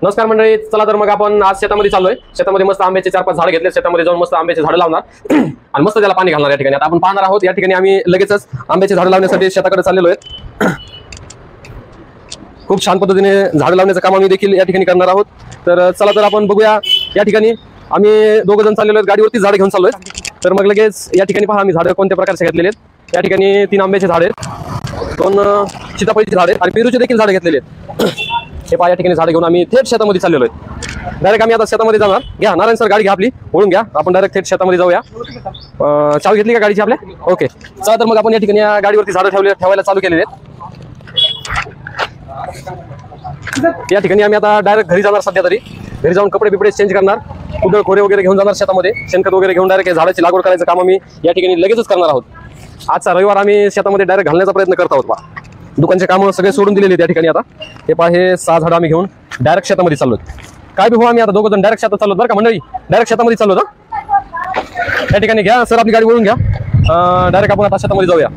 नमस्कार मंडळी, चला तर मग आपण आज शेतामध्ये चाललोय। शेतामध्ये मस्त आंब्याचे 4-5 झाड घेतले, शेतामध्ये जाऊन मस्त आंब्याचे झाड लावणार आणि मस्त त्याला पाणी घालणार। या ठिकाणी आता आपण पाहणार आहोत। या ठिकाणी आम्ही लगेचच आंब्याचे झाड लावण्यासाठी शेताकडे चाललेलो आहे। खूप छान पद्धतीने झाड लावण्याचं काम आम्ही देखील या ठिकाणी करणार आहोत। तर चला तर आपण बघूया। या ठिकाणी आम्ही दोघं जण चाललेलो आहेत, गाडीवरती झाड घेऊन चाललोय। तर मग लगेच या ठिकाणी पहा आम्ही झाड कोणत्या प्रकारचे घेतलेले आहेत। या ठिकाणी 3 आंब्याचे झाड आहेत, 2 सीताफळीचे झाड आहेत आणि पेरूचे देखील झाड घेतलेले आहेत। हे पहा या ठिकाणी झाड घेऊन आम्ही थेट शेतामध्ये चाललेलो आहे। डायरेक्ट आम्ही आता शेतामध्ये जाणार। घ्या नारायण सर, गाडी घ्या आपली, ओळून घ्या, आपण डायरेक्ट थेट शेतामध्ये जाऊया। चावी घेतली का गाडीची आपल्या? ओके, चला तर मग आपण या ठिकाणी या गाडीवरती झाडं ठेवायला चालू केलेले आहेत। या ठिकाणी आम्ही आता डायरेक्ट घरी जाणार। सध्या तरी घरी जाऊन कपडे बिपडे चेंज करणार, कुदळ खोरे वगैरे घेऊन जाणार शेतामध्ये, शेणखत वगैरे घेऊन डायरेक्ट झाडाची लागवड करायचं काम आम्ही या ठिकाणी लगेचच करणार आहोत। आजचा रविवार आम्ही शेतामध्ये डायरेक्ट घालण्याचा प्रयत्न करत आहोत। पहा दुकानचे काम सगळे सोडून दिलेले आहेत या ठिकाणी। आता हे पहा हे 6 झाडं आम्ही घेऊन डायरेक्ट शेतामध्ये चाललोत। काय बी हो, आम्ही आता दोघं जण डायरेक्ट शेतात चाललोत बरं का मंडळी, डायरेक्ट शेतामध्ये चाललोत। या ठिकाणी घ्या सर आपली गाडी वळून घ्या, डायरेक्ट आपण आता शेतामध्ये जाऊया।